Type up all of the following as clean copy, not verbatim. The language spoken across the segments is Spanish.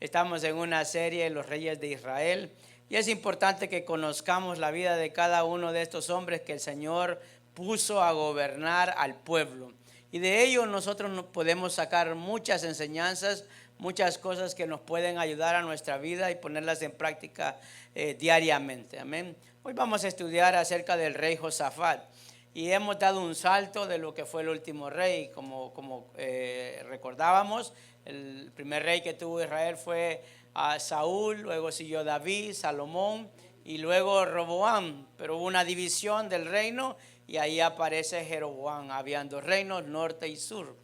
Estamos en una serie, Los Reyes de Israel, y es importante que conozcamos la vida de cada uno de estos hombres que el Señor puso a gobernar al pueblo. Y de ello nosotros podemos sacar muchas enseñanzas, muchas cosas que nos pueden ayudar a nuestra vida y ponerlas en práctica diariamente. Amén. Hoy vamos a estudiar acerca del rey Josafat. Y hemos dado un salto de lo que fue el último rey, como recordábamos. El primer rey que tuvo Israel fue Saúl, luego siguió David, Salomón y luego Roboam. Pero hubo una división del reino y ahí aparece Jeroboam. Habían dos reinos, norte y sur.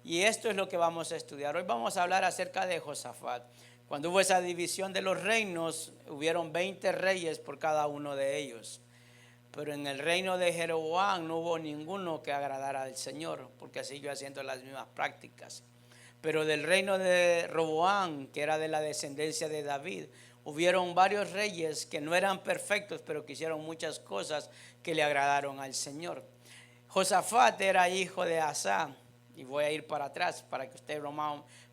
Y esto es lo que vamos a estudiar. Hoy vamos a hablar acerca de Josafat. Cuando hubo esa división de los reinos, hubieron 20 reyes por cada uno de ellos. Pero en el reino de Jeroboam no hubo ninguno que agradara al Señor, porque siguió haciendo las mismas prácticas. Pero del reino de Roboam, que era de la descendencia de David, hubieron varios reyes que no eran perfectos, pero que hicieron muchas cosas que le agradaron al Señor. Josafat era hijo de Asa, y voy a ir para atrás para que usted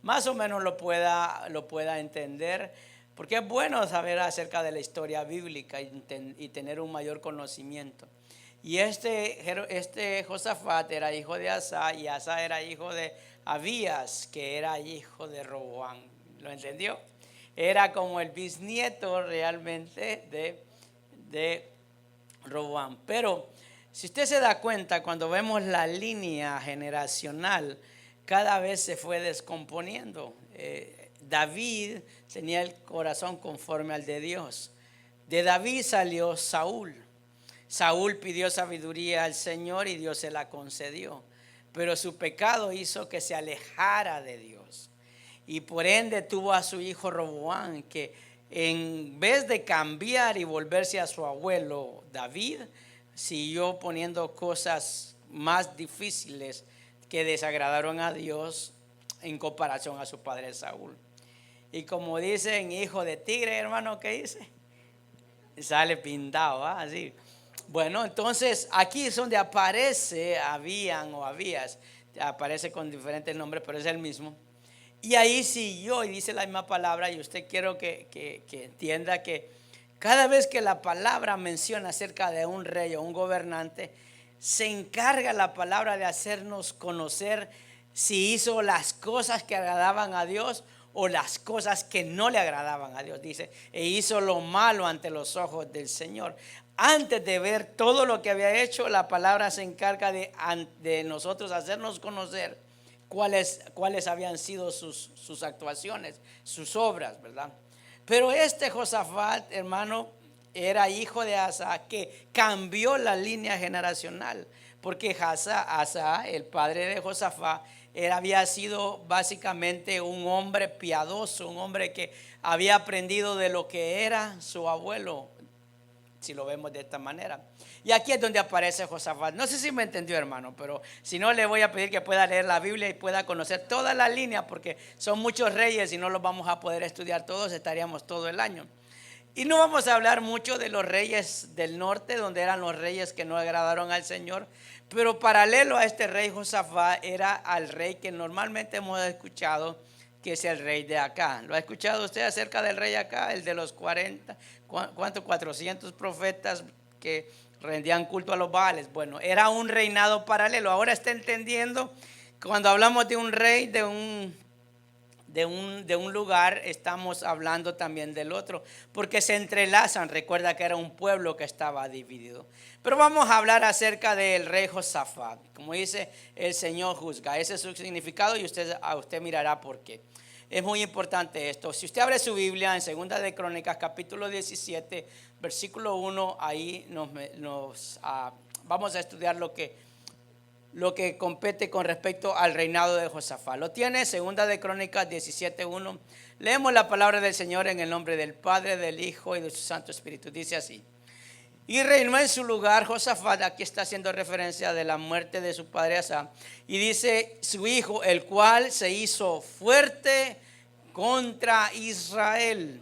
más o menos lo pueda entender. Porque es bueno saber acerca de la historia bíblica y tener un mayor conocimiento. Y este Josafat era hijo de Asa, y Asa era hijo de Abías, que era hijo de Roboam. ¿Lo entendió? Era como el bisnieto realmente de Roboam. Pero si usted se da cuenta, cuando vemos la línea generacional, cada vez se fue descomponiendo. David tenía el corazón conforme al de Dios. De David salió Saúl. Saúl pidió sabiduría al Señor y Dios se la concedió. Pero su pecado hizo que se alejara de Dios. Y por ende tuvo a su hijo Roboam, que en vez de cambiar y volverse a su abuelo David, siguió poniendo cosas más difíciles que desagradaron a Dios en comparación a su padre Saúl. Y como dicen, hijo de tigre, hermano, ¿qué dice? Sale pintado, ¿ah? Así. Bueno, entonces aquí es donde aparece Abías, aparece con diferentes nombres, pero es el mismo. Y ahí siguió y dice la misma palabra, y usted quiero que entienda que cada vez que la palabra menciona acerca de un rey o un gobernante, se encarga la palabra de hacernos conocer si hizo las cosas que agradaban a Dios o las cosas que no le agradaban a Dios. Dice, e hizo lo malo ante los ojos del Señor. Antes de ver todo lo que había hecho, la palabra se encarga de nosotros hacernos conocer cuáles habían sido sus actuaciones, sus obras, ¿verdad? Pero este Josafat, hermano, era hijo de Asa, que cambió la línea generacional, porque Asa, el padre de Josafat, había sido básicamente un hombre piadoso, un hombre que había aprendido de lo que era su abuelo, si lo vemos de esta manera. Y aquí es donde aparece Josafat. No sé si me entendió, hermano, pero si no, le voy a pedir que pueda leer la Biblia y pueda conocer toda la línea, porque son muchos reyes y no los vamos a poder estudiar todos, estaríamos todo el año. Y no vamos a hablar mucho de los reyes del norte, donde eran los reyes que no agradaron al Señor, pero paralelo a este rey Josafat era al rey que normalmente hemos escuchado, que es el rey de acá. ¿Lo ha escuchado usted acerca del rey acá? El de los 400 profetas que rendían culto a los Baales. Bueno, era un reinado paralelo. Ahora está entendiendo, cuando hablamos de un rey, de un lugar, estamos hablando también del otro, porque se entrelazan. Recuerda que era un pueblo que estaba dividido. Pero vamos a hablar acerca del rey Josafat. Como dice, el Señor juzga. Ese es su significado y usted mirará por qué. Es muy importante esto. Si usted abre su Biblia en 2 de Crónicas, capítulo 17, versículo 1, ahí vamos a estudiar lo que compete con respecto al reinado de Josafat. Lo tiene, 2 de Crónicas 17:1. Leemos la palabra del Señor en el nombre del Padre, del Hijo y de su Santo Espíritu. Dice así: y reinó en su lugar Josafat. Aquí está haciendo referencia de la muerte de su padre Asa. Y dice su hijo, el cual se hizo fuerte contra Israel,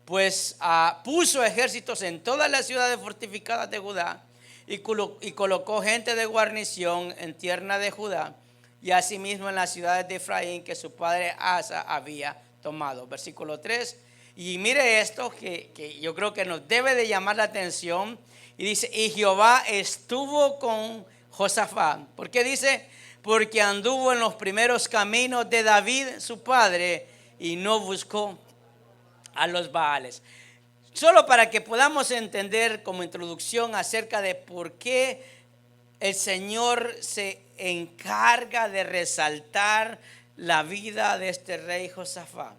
pues puso ejércitos en todas las ciudades fortificadas de Judá, y colocó gente de guarnición en tierra de Judá, y asimismo en las ciudades de Efraín que su padre Asa había tomado. Versículo 3. Y mire esto que yo creo que nos debe de llamar la atención. Y dice, y Jehová estuvo con Josafat. ¿Por qué dice? Porque anduvo en los primeros caminos de David, su padre, y no buscó a los Baales. Solo para que podamos entender como introducción acerca de por qué el Señor se encarga de resaltar la vida de este rey Josafat.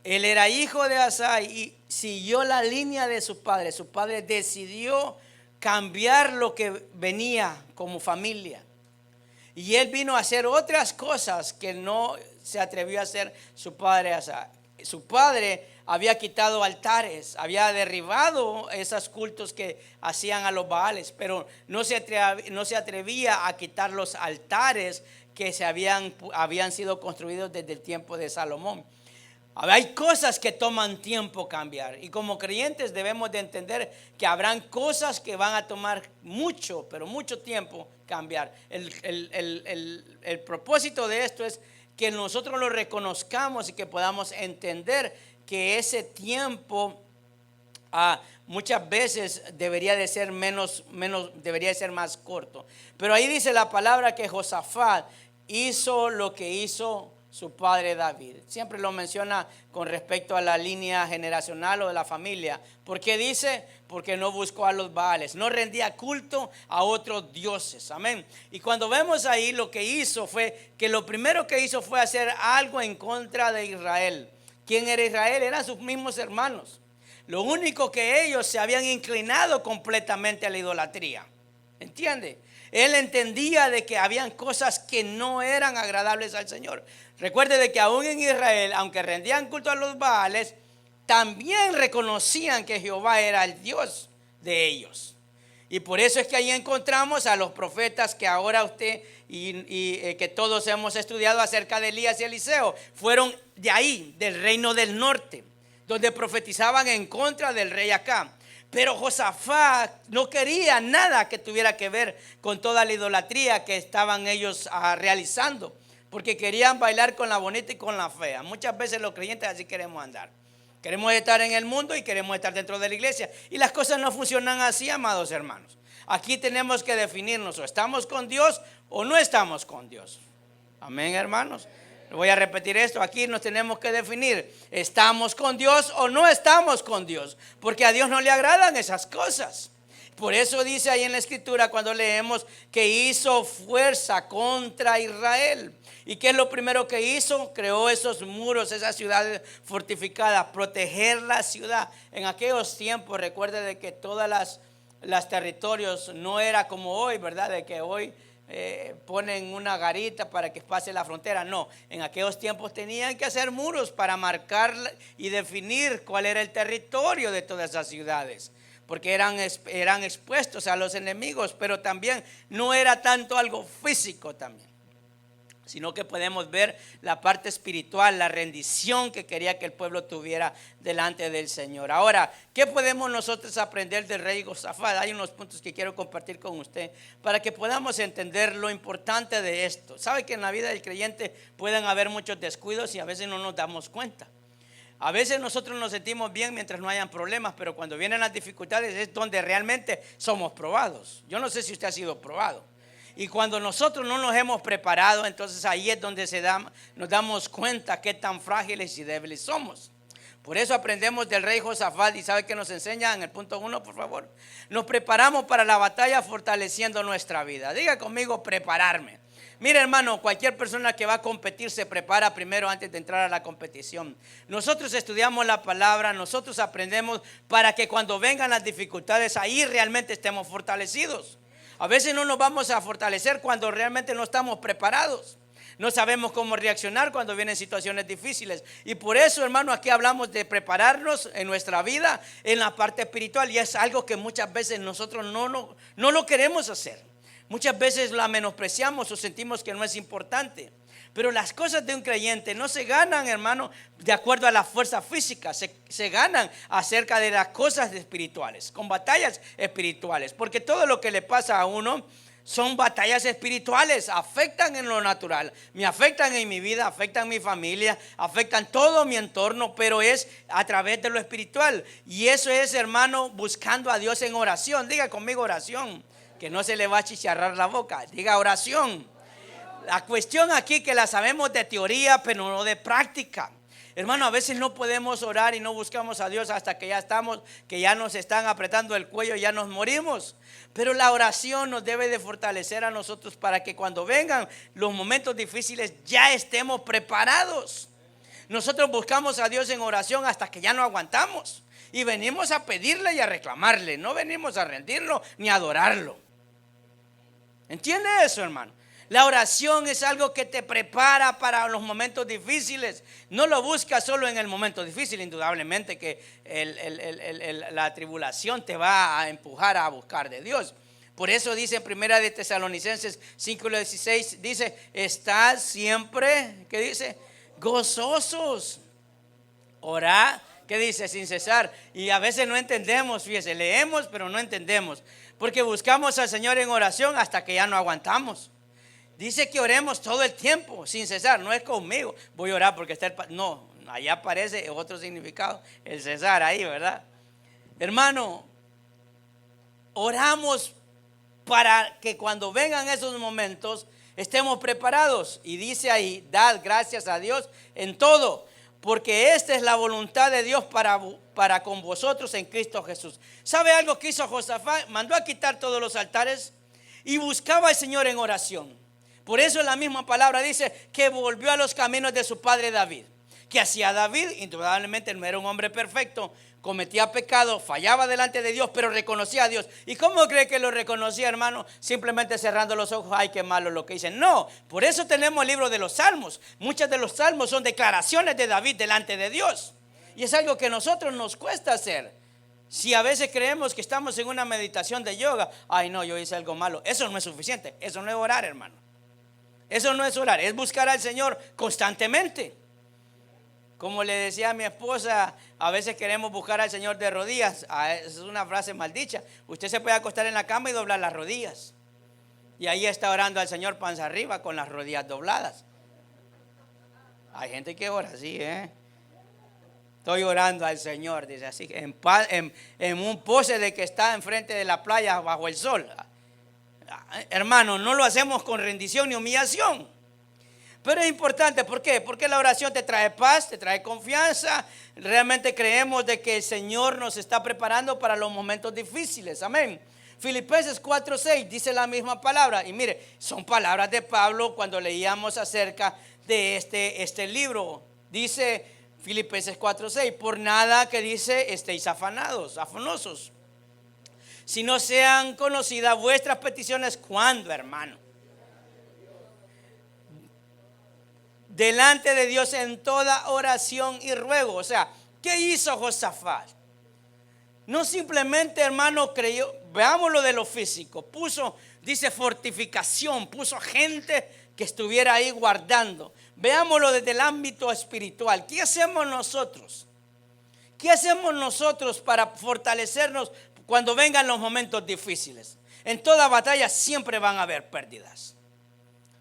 Él era hijo de Asa y siguió la línea de su padre. Su padre decidió cambiar lo que venía como familia. Y él vino a hacer otras cosas que no se atrevió a hacer su padre Asa. Su padre había quitado altares, había derribado esos cultos que hacían a los Baales, pero no se atrevía a quitar los altares que habían sido construidos desde el tiempo de Salomón. Hay cosas que toman tiempo cambiar, y como creyentes debemos de entender que habrán cosas que van a tomar mucho, pero mucho tiempo cambiar. El propósito de esto es que nosotros lo reconozcamos y que podamos entender que ese tiempo muchas veces debería de ser debería de ser más corto. Pero ahí dice la palabra que Josafat hizo lo que hizo su padre David. Siempre lo menciona con respecto a la línea generacional o de la familia. ¿Por qué dice? Porque no buscó a los Baales, no rendía culto a otros dioses. Amén. Y cuando vemos ahí, lo que hizo fue que lo primero que hizo fue hacer algo en contra de Israel. ¿Quién era Israel? Eran sus mismos hermanos. Lo único que ellos se habían inclinado completamente a la idolatría. ¿Entiende? Él entendía de que habían cosas que no eran agradables al Señor. Recuerde de que aún en Israel, aunque rendían culto a los Baales, también reconocían que Jehová era el Dios de ellos. Y por eso es que ahí encontramos a los profetas que ahora usted y que todos hemos estudiado acerca de Elías y Eliseo. Fueron de ahí, del reino del norte, donde profetizaban en contra del rey Acab. Pero Josafat no quería nada que tuviera que ver con toda la idolatría que estaban ellos realizando, porque querían bailar con la bonita y con la fea. Muchas veces los creyentes así queremos andar. Queremos estar en el mundo y queremos estar dentro de la iglesia. Y las cosas no funcionan así, amados hermanos. Aquí tenemos que definirnos: o estamos con Dios o no estamos con Dios. Amén, hermanos. Voy a repetir esto, aquí nos tenemos que definir: ¿estamos con Dios o no estamos con Dios? Porque a Dios no le agradan esas cosas. Por eso dice ahí en la escritura, cuando leemos, que hizo fuerza contra Israel. ¿Y qué es lo primero que hizo? Creó esos muros, esas ciudades fortificadas, proteger la ciudad. En aquellos tiempos, recuerde de que todas las territorios no era como hoy, ¿verdad? De que hoy ponen una garita para que pase la frontera. No, en aquellos tiempos tenían que hacer muros para marcar y definir cuál era el territorio de todas esas ciudades, porque eran expuestos a los enemigos. Pero también no era tanto algo físico también, sino que podemos ver la parte espiritual, la rendición que quería que el pueblo tuviera delante del Señor. Ahora, ¿qué podemos nosotros aprender del rey Josafat? Hay unos puntos que quiero compartir con usted para que podamos entender lo importante de esto. Sabe que en la vida del creyente pueden haber muchos descuidos y a veces no nos damos cuenta. A veces nosotros nos sentimos bien mientras no hayan problemas, pero cuando vienen las dificultades es donde realmente somos probados. Yo no sé si usted ha sido probado. Y cuando nosotros no nos hemos preparado, entonces ahí es donde nos damos cuenta qué tan frágiles y débiles somos. Por eso aprendemos del rey Josafat. ¿Y sabe qué nos enseña en el punto 1, por favor? Nos preparamos para la batalla fortaleciendo nuestra vida. Diga conmigo: prepararme. Mire, hermano, cualquier persona que va a competir se prepara primero antes de entrar a la competición. Nosotros estudiamos la palabra, nosotros aprendemos para que cuando vengan las dificultades ahí realmente estemos fortalecidos. A veces no nos vamos a fortalecer cuando realmente no estamos preparados. No sabemos cómo reaccionar cuando vienen situaciones difíciles. Y por eso, hermano, aquí hablamos de prepararnos en nuestra vida, en la parte espiritual. Y es algo que muchas veces nosotros no lo queremos hacer. Muchas veces la menospreciamos o sentimos que no es importante. Pero las cosas de un creyente no se ganan, hermano, de acuerdo a la fuerza física. Se ganan acerca de las cosas espirituales, con batallas espirituales. Porque todo lo que le pasa a uno Son batallas espirituales, afectan en lo natural, me afectan en mi vida, afectan mi familia, afectan todo mi entorno, pero es a través de lo espiritual. Y eso es, hermano, buscando a Dios en oración. Diga conmigo oración, que no se le va a chicharrar la boca. Diga oración. La cuestión aquí que la sabemos de teoría, pero no de práctica. Hermano, a veces no podemos orar y no buscamos a Dios hasta que ya estamos, que ya nos están apretando el cuello, ya nos morimos. Pero la oración nos debe de fortalecer a nosotros para que cuando vengan los momentos difíciles ya estemos preparados. Nosotros buscamos a Dios en oración hasta que ya no aguantamos y venimos a pedirle y a reclamarle. No venimos a rendirlo ni a adorarlo. ¿Entiende eso, hermano? La oración es algo que te prepara para los momentos difíciles. No lo buscas solo en el momento difícil. Indudablemente que la tribulación te va a empujar a buscar de Dios. Por eso dice en Primera de Tesalonicenses 5:16, dice, estad siempre, ¿qué dice? Gozosos. Orad, ¿qué dice? Sin cesar. Y a veces no entendemos, fíjese, leemos pero no entendemos. Porque buscamos al Señor en oración hasta que ya no aguantamos. Dice que oremos todo el tiempo, sin cesar. No es conmigo, voy a orar porque está el... No, allá aparece otro significado, el cesar ahí, ¿verdad? Hermano, oramos para que cuando vengan esos momentos estemos preparados. Y dice ahí, dad gracias a Dios en todo, porque esta es la voluntad de Dios para con vosotros en Cristo Jesús. ¿Sabe algo que hizo Josafat? Mandó a quitar todos los altares y buscaba al Señor en oración. Por eso la misma palabra dice que volvió a los caminos de su padre David. Que hacía David, indudablemente no era un hombre perfecto, cometía pecado, fallaba delante de Dios, pero reconocía a Dios. ¿Y cómo cree que lo reconocía, hermano? Simplemente cerrando los ojos. Ay, qué malo lo que hice. No, por eso tenemos el libro de los Salmos. Muchos de los Salmos son declaraciones de David delante de Dios. Y es algo que a nosotros nos cuesta hacer. Si a veces creemos que estamos en una meditación de yoga, ay no, yo hice algo malo. Eso no es suficiente, eso no es orar, hermano. Eso no es orar, es buscar al Señor constantemente. Como le decía a mi esposa, a veces queremos buscar al Señor de rodillas. Es una frase maldicha. Usted se puede acostar en la cama y doblar las rodillas. Y ahí está orando al Señor panza arriba con las rodillas dobladas. Hay gente que ora así, Estoy orando al Señor, dice así, en un pose de que está enfrente de la playa bajo el sol. Hermano, no lo hacemos con rendición ni humillación. Pero es importante, ¿por qué? Porque la oración te trae paz, te trae confianza. Realmente creemos de que el Señor nos está preparando para los momentos difíciles. Amén. Filipenses 4:6 dice la misma palabra. Y mire, son palabras de Pablo cuando leíamos acerca de este libro. Dice Filipenses 4:6, por nada que dice estéis afanosos, si no sean conocidas vuestras peticiones. ¿Cuándo, hermano? Delante de Dios en toda oración y ruego. O sea, ¿qué hizo Josafat? No simplemente, hermano, creyó. Veamos lo de lo físico. Dice fortificación, puso gente que estuviera ahí guardando. Veámoslo desde el ámbito espiritual. ¿Qué hacemos nosotros? ¿Qué hacemos nosotros para fortalecernos cuando vengan los momentos difíciles? En toda batalla siempre van a haber pérdidas.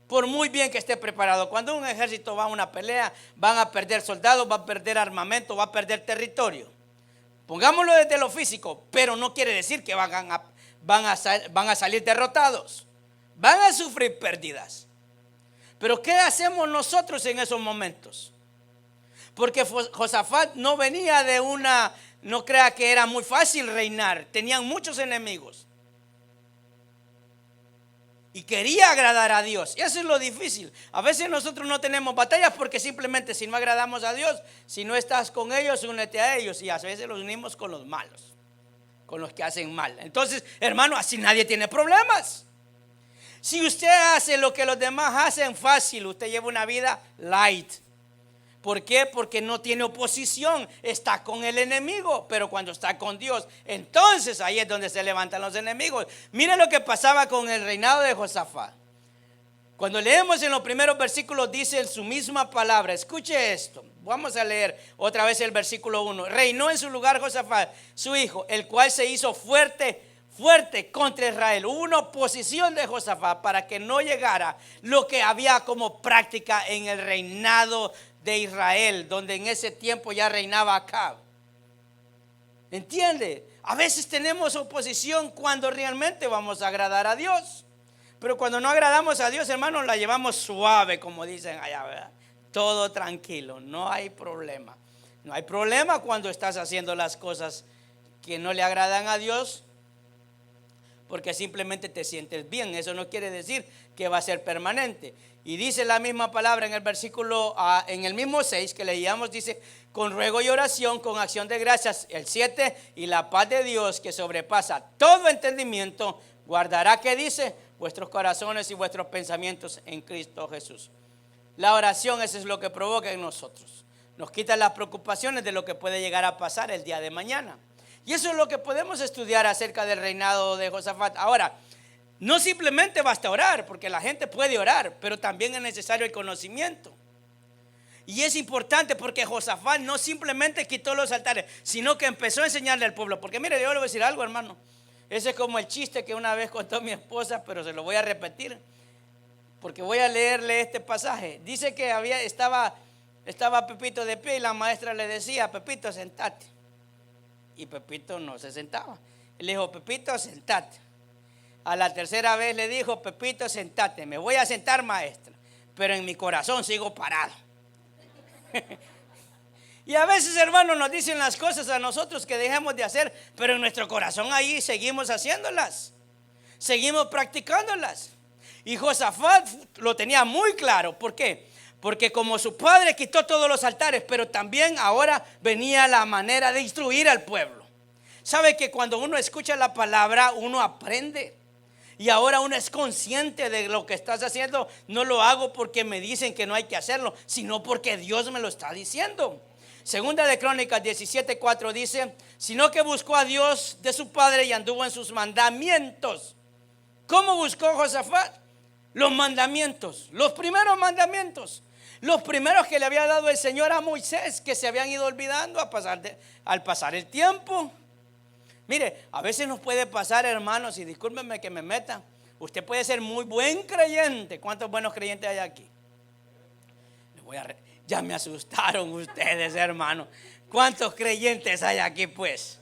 Por muy bien que esté preparado, cuando un ejército va a una pelea, van a perder soldados, va a perder armamento, va a perder territorio. Pongámoslo desde lo físico, pero no quiere decir que van a salir derrotados. Van a sufrir pérdidas. Pero ¿qué hacemos nosotros en esos momentos? Porque Josafat no venía de no crea que era muy fácil reinar. Tenían muchos enemigos. Y quería agradar a Dios. Y eso es lo difícil. A veces nosotros no tenemos batallas porque simplemente si no agradamos a Dios, si no estás con ellos, únete a ellos. Y a veces los unimos con los malos, con los que hacen mal. Entonces, hermano, así nadie tiene problemas. Si usted hace lo que los demás hacen fácil, usted lleva una vida light. ¿Por qué? Porque no tiene oposición, está con el enemigo. Pero cuando está con Dios, entonces ahí es donde se levantan los enemigos. Mira lo que pasaba con el reinado de Josafat. Cuando leemos en los primeros versículos dice en su misma palabra, escuche esto, vamos a leer otra vez el versículo 1. Reinó en su lugar Josafat, su hijo, el cual se hizo fuerte fuerte contra Israel. Hubo una oposición de Josafat para que no llegara lo que había como práctica en el reinado de Israel, donde en ese tiempo ya reinaba Acab. ¿Entiende? A veces tenemos oposición cuando realmente vamos a agradar a Dios. Pero cuando no agradamos a Dios, hermanos, la llevamos suave, como dicen allá, ¿verdad? Todo tranquilo, no hay problema. No hay problema cuando estás haciendo las cosas que no le agradan a Dios, porque simplemente te sientes bien. Eso no quiere decir que va a ser permanente. Y dice la misma palabra en el versículo, en el mismo 6 que leíamos, dice: con ruego y oración, con acción de gracias, el 7, y la paz de Dios que sobrepasa todo entendimiento, guardará, ¿qué dice? Vuestros corazones y vuestros pensamientos en Cristo Jesús. La oración, eso es lo que provoca en nosotros. Nos quita las preocupaciones de lo que puede llegar a pasar el día de mañana. Y eso es lo que podemos estudiar acerca del reinado de Josafat. Ahora, no simplemente basta orar, porque la gente puede orar, pero también es necesario el conocimiento. Y es importante porque Josafat no simplemente quitó los altares, sino que empezó a enseñarle al pueblo. Porque mire, yo le voy a decir algo, hermano. Ese es como el chiste que una vez contó mi esposa, pero se lo voy a repetir, porque voy a leerle este pasaje. Dice que estaba Pepito de pie y la maestra le decía: Pepito, sentate. Y Pepito no se sentaba. Él le dijo: Pepito, sentate. A la tercera vez le dijo: Pepito, sentate. Me voy a sentar, maestra, pero en mi corazón sigo parado. Y a veces, hermanos, nos dicen las cosas a nosotros que dejemos de hacer, pero en nuestro corazón ahí seguimos haciéndolas, seguimos practicándolas. Y Josafat lo tenía muy claro. ¿Por qué? Porque como su padre quitó todos los altares, pero también ahora venía la manera de instruir al pueblo. Sabe que cuando uno escucha la palabra, uno aprende. Y ahora uno es consciente de lo que estás haciendo. No lo hago porque me dicen que no hay que hacerlo, sino porque Dios me lo está diciendo. Segunda de Crónicas 17:4 dice: sino que buscó a Dios de su padre y anduvo en sus mandamientos. ¿Cómo buscó Josafat? Los mandamientos, los primeros mandamientos, los primeros que le había dado el Señor a Moisés, que se habían ido olvidando al pasar el tiempo. Mire, a veces nos puede pasar, hermanos, y discúlpenme que me meta, usted puede ser muy buen creyente. ¿Cuántos buenos creyentes hay aquí? Ya me asustaron ustedes, hermanos. ¿Cuántos creyentes hay aquí, pues?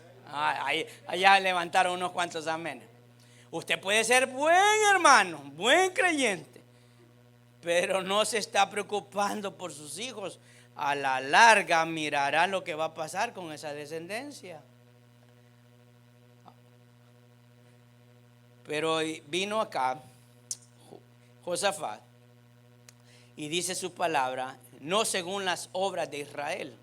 Allá levantaron unos cuantos amenes. Usted puede ser buen hermano, buen creyente, pero no se está preocupando por sus hijos. A la larga mirará lo que va a pasar con esa descendencia. Pero vino acá Josafat y dice su palabra: no según las obras de Israel.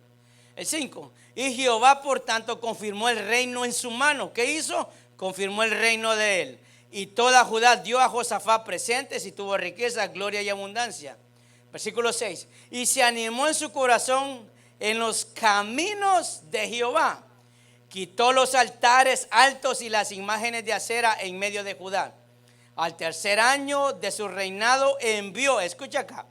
El 5. Y Jehová por tanto confirmó el reino en su mano. ¿Qué hizo? Confirmó el reino de él. Y toda Judá dio a Josafat presentes y tuvo riqueza, gloria y abundancia. Versículo 6. Y se animó en su corazón en los caminos de Jehová. Quitó los altares altos y las imágenes de acera en medio de Judá. Al tercer año de su reinado envió, escucha acá,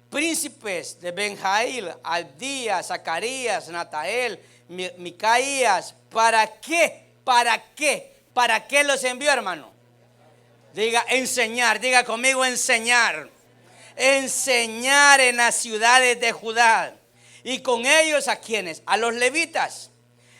príncipes de Benjail, Abdías, Zacarías, Natael, Micaías. ¿Para qué? ¿Para qué? ¿Para qué los envió, hermano? Diga enseñar, diga conmigo enseñar. Enseñar en las ciudades de Judá. Y con ellos, ¿a quiénes? A los levitas.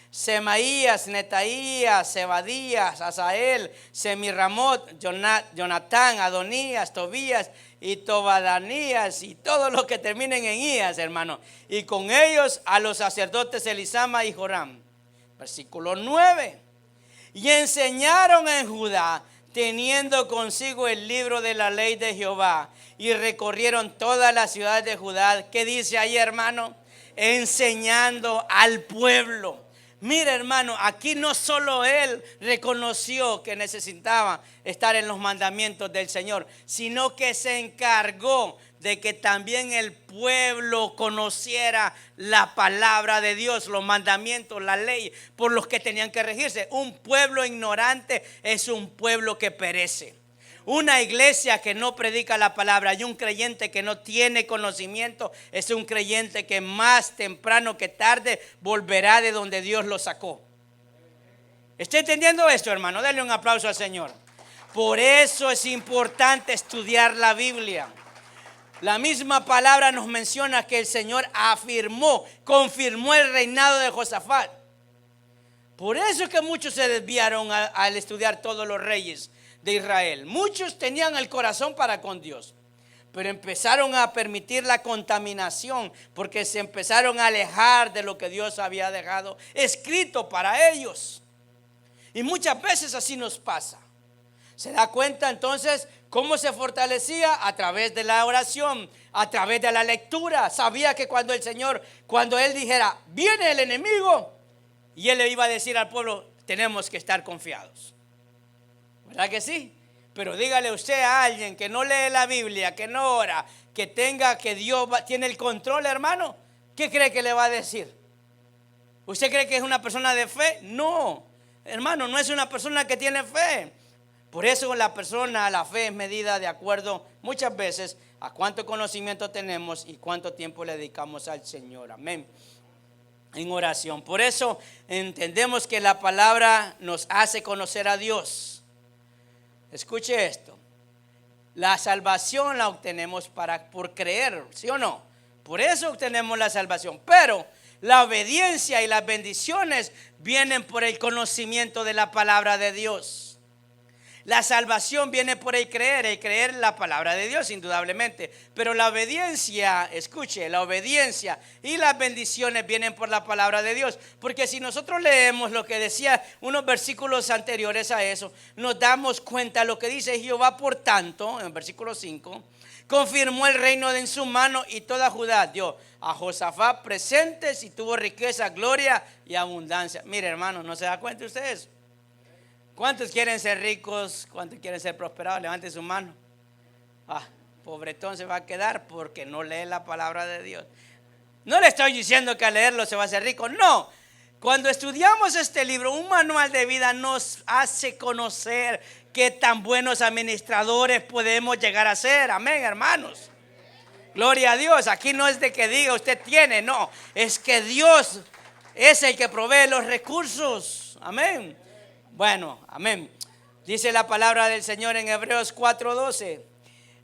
Semaías, Netaías, Zebadías, Asael, Semiramot, Jonatán, Adonías, Tobías y Tobadanías, y todos los que terminen en Ías, hermano. Y con ellos a los sacerdotes Elisama y Joram. Versículo 9. Y enseñaron en Judá, teniendo consigo el libro de la ley de Jehová, y recorrieron todas las ciudades de Judá. ¿Qué dice ahí, hermano? Enseñando al pueblo. Mira, hermano, aquí no solo él reconoció que necesitaba estar en los mandamientos del Señor, sino que se encargó de que también el pueblo conociera la palabra de Dios, los mandamientos, la ley por los que tenían que regirse. Un pueblo ignorante es un pueblo que perece. Una iglesia que no predica la palabra y un creyente que no tiene conocimiento es un creyente que más temprano que tarde volverá de donde Dios lo sacó. ¿Está entendiendo esto, hermano? Denle un aplauso al Señor. Por eso es importante estudiar la Biblia. La misma palabra nos menciona que el Señor confirmó el reinado de Josafat. Por eso es que muchos se desviaron al estudiar todos los reyes de Israel. Muchos tenían el corazón para con Dios, pero empezaron a permitir la contaminación porque se empezaron a alejar de lo que Dios había dejado escrito para ellos. Y muchas veces así nos pasa. ¿Se da cuenta entonces cómo se fortalecía? A través de la oración, a través de la lectura. Sabía que cuando él dijera, viene el enemigo, y él le iba a decir al pueblo, tenemos que estar confiados. ¿Verdad que sí? Pero dígale usted a alguien que no lee la Biblia, que no ora, que Dios tiene el control, hermano, ¿qué cree que le va a decir? ¿Usted cree que es una persona de fe? No, hermano, no es una persona que tiene fe. Por eso la fe es medida de acuerdo muchas veces a cuánto conocimiento tenemos y cuánto tiempo le dedicamos al Señor. Amén. En oración. Por eso entendemos que la palabra nos hace conocer a Dios. Escuche esto. La salvación la obtenemos por creer, ¿sí o no? Por eso obtenemos la salvación. Pero la obediencia y las bendiciones vienen por el conocimiento de la palabra de Dios. La salvación viene por el creer la palabra de Dios, indudablemente. Pero la obediencia, escuche, la obediencia y las bendiciones vienen por la palabra de Dios. Porque si nosotros leemos lo que decía unos versículos anteriores a eso, nos damos cuenta de lo que dice Jehová, por tanto, en el versículo 5, confirmó el reino en su mano y toda Judá dio a Josafat presentes y tuvo riqueza, gloria y abundancia. Mire, hermano, ¿no se da cuenta usted eso? ¿Cuántos quieren ser ricos? ¿Cuántos quieren ser prosperados? Levante su mano. Pobretón se va a quedar porque no lee la palabra de Dios. No le estoy diciendo que al leerlo se va a hacer rico. No. Cuando estudiamos este libro, un manual de vida nos hace conocer qué tan buenos administradores podemos llegar a ser. Amén, hermanos. Gloria a Dios. Aquí no es de que diga usted tiene, no. Es que Dios es el que provee los recursos. Amén. Bueno, amén. Dice la palabra del Señor en Hebreos 4:12.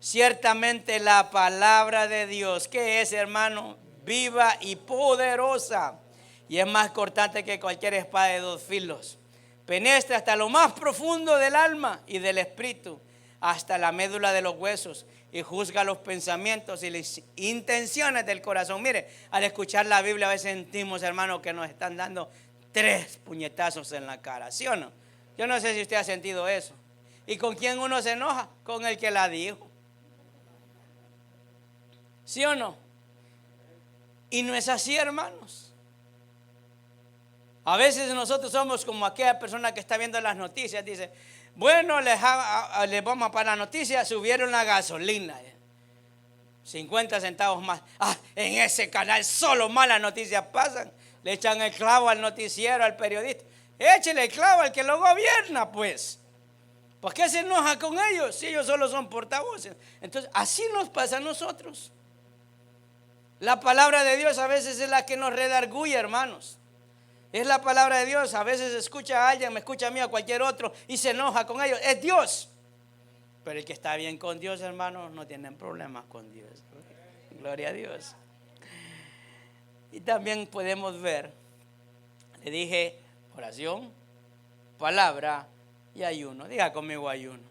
Ciertamente la palabra de Dios, ¿qué es, hermano? Viva y poderosa, y es más cortante que cualquier espada de dos filos. Penetra hasta lo más profundo del alma y del espíritu, hasta la médula de los huesos, y juzga los pensamientos y las intenciones del corazón. Mire, al escuchar la Biblia a veces sentimos, hermano, que nos están dando 3 puñetazos en la cara, ¿sí o no? Yo no sé si usted ha sentido eso. ¿Y con quién uno se enoja? Con el que la dijo. ¿Sí o no? Y no es así, hermanos. A veces nosotros somos como aquella persona que está viendo las noticias. Dice, bueno, les vamos para la noticia, subieron la gasolina. 50 centavos más. En ese canal solo malas noticias pasan. Le echan el clavo al noticiero, al periodista. Échele el clavo al que lo gobierna, pues. ¿Por qué se enoja con ellos si ellos solo son portavoces? Entonces, así nos pasa a nosotros. La palabra de Dios a veces es la que nos redarguye, hermanos. Es la palabra de Dios. A veces escucha a alguien, me escucha a mí, a cualquier otro, y se enoja con ellos. Es Dios. Pero el que está bien con Dios, hermanos, no tienen problemas con Dios. Gloria a Dios. Y también podemos ver, le dije, oración, palabra y ayuno. Diga conmigo ayuno.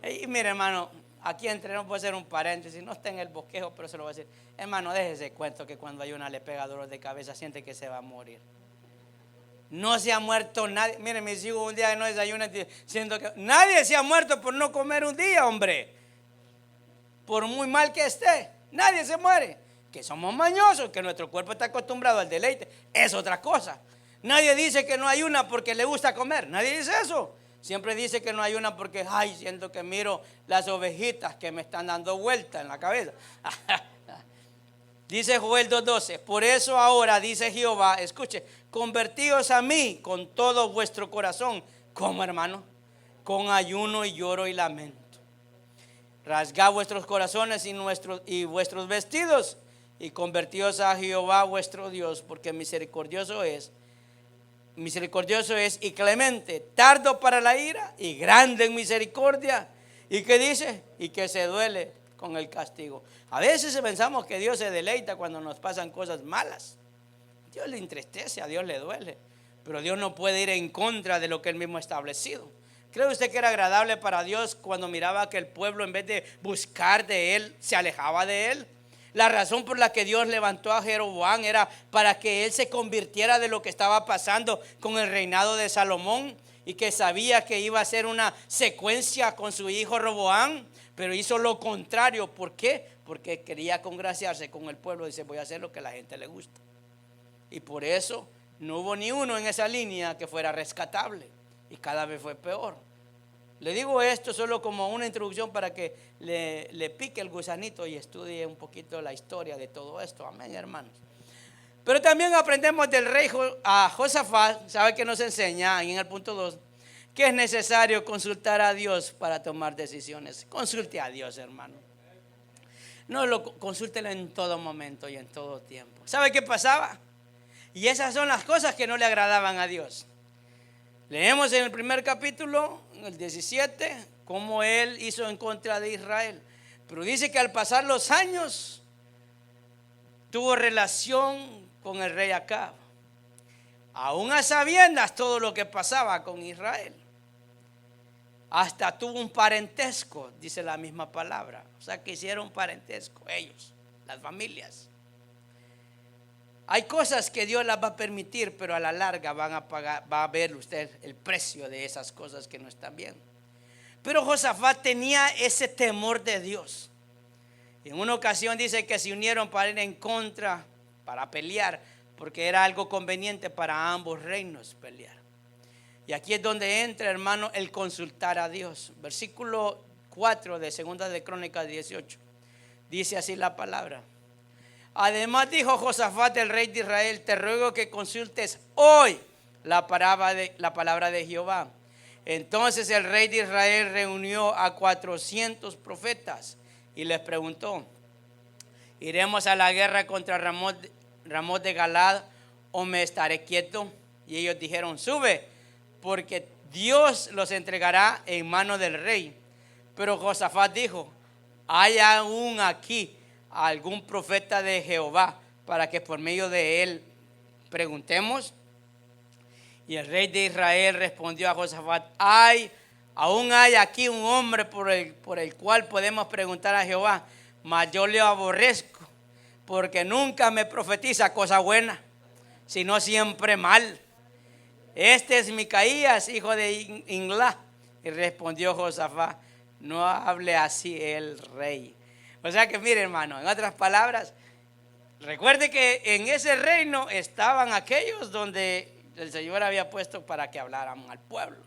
Y mire, hermano, aquí entre nos puedo hacer un paréntesis. No está en el bosquejo, pero se lo voy a decir. Hermano, déjese cuento que cuando ayuna le pega dolor de cabeza, siente que se va a morir. No se ha muerto nadie. Mire, mis hijos un día no desayunan diciendo que nadie se ha muerto por no comer un día, hombre. Por muy mal que esté, nadie se muere. Que somos mañosos, que nuestro cuerpo está acostumbrado al deleite, es otra cosa. Nadie dice que no ayuna porque le gusta comer. Nadie dice eso. Siempre dice que no ayuna porque, siento que miro las ovejitas que me están dando vuelta en la cabeza. Dice Joel 2:12, por eso ahora dice Jehová, escuche, convertíos a mí con todo vuestro corazón. ¿Cómo, hermano? Con ayuno y lloro y lamento. Rasgad vuestros corazones y vuestros vestidos, y convertíos a Jehová vuestro Dios, porque misericordioso es misericordioso es y clemente, tardo para la ira y grande en misericordia. ¿Y qué dice? Y que se duele con el castigo. A veces pensamos que Dios se deleita cuando nos pasan cosas malas. Dios le entristece, a Dios le duele. Pero Dios no puede ir en contra de lo que Él mismo ha establecido. ¿Cree usted que era agradable para Dios cuando miraba que el pueblo, en vez de buscar de Él, se alejaba de Él? La razón por la que Dios levantó a Jeroboam era para que él se convirtiera de lo que estaba pasando con el reinado de Salomón, y que sabía que iba a ser una secuencia con su hijo Roboam, pero hizo lo contrario. ¿Por qué? Porque quería congraciarse con el pueblo. Dice, voy a hacer lo que a la gente le gusta. Y por eso no hubo ni uno en esa línea que fuera rescatable, y cada vez fue peor. Le digo esto solo como una introducción para que le pique el gusanito y estudie un poquito la historia de todo esto. Amén, hermanos. Pero también aprendemos del rey Josafat. ¿Sabe qué nos enseña? Y en el punto 2, que es necesario consultar a Dios para tomar decisiones. Consulte a Dios, hermano. Consúltelo en todo momento y en todo tiempo. ¿Sabe qué pasaba? Y esas son las cosas que no le agradaban a Dios. Leemos en el primer capítulo, en el 17, cómo Él hizo en contra de Israel. Pero dice que al pasar los años, tuvo relación con el rey Acab, aún a sabiendas todo lo que pasaba con Israel. Hasta tuvo un parentesco, dice la misma palabra. O sea que hicieron parentesco ellos, las familias. Hay cosas que Dios las va a permitir, pero a la larga van a pagar, va a ver usted el precio de esas cosas que no están bien. Pero Josafat tenía ese temor de Dios. En una ocasión dice que se unieron para ir en contra, para pelear, porque era algo conveniente para ambos reinos pelear. Y aquí es donde entra, hermano, el consultar a Dios. Versículo 4 de Segunda de Crónicas 18. Dice así la palabra. Además dijo Josafat, el rey de Israel, te ruego que consultes hoy la palabra de Jehová. Entonces el rey de Israel reunió a 400 profetas y les preguntó, ¿iremos a la guerra contra Ramot de Galad o me estaré quieto? Y ellos dijeron, sube, porque Dios los entregará en mano del rey. Pero Josafat dijo, hay aún aquí algún profeta de Jehová para que por medio de él preguntemos. Y el rey de Israel respondió a Josafat, aún hay aquí un hombre por el cual podemos preguntar a Jehová, mas yo le aborrezco, porque nunca me profetiza cosa buena, sino siempre mal. Este es Micaías, hijo de Inglá. Y respondió Josafat, no hable así el rey. O sea que mire, hermano, en otras palabras, recuerde que en ese reino estaban aquellos donde el Señor había puesto para que hablaran al pueblo.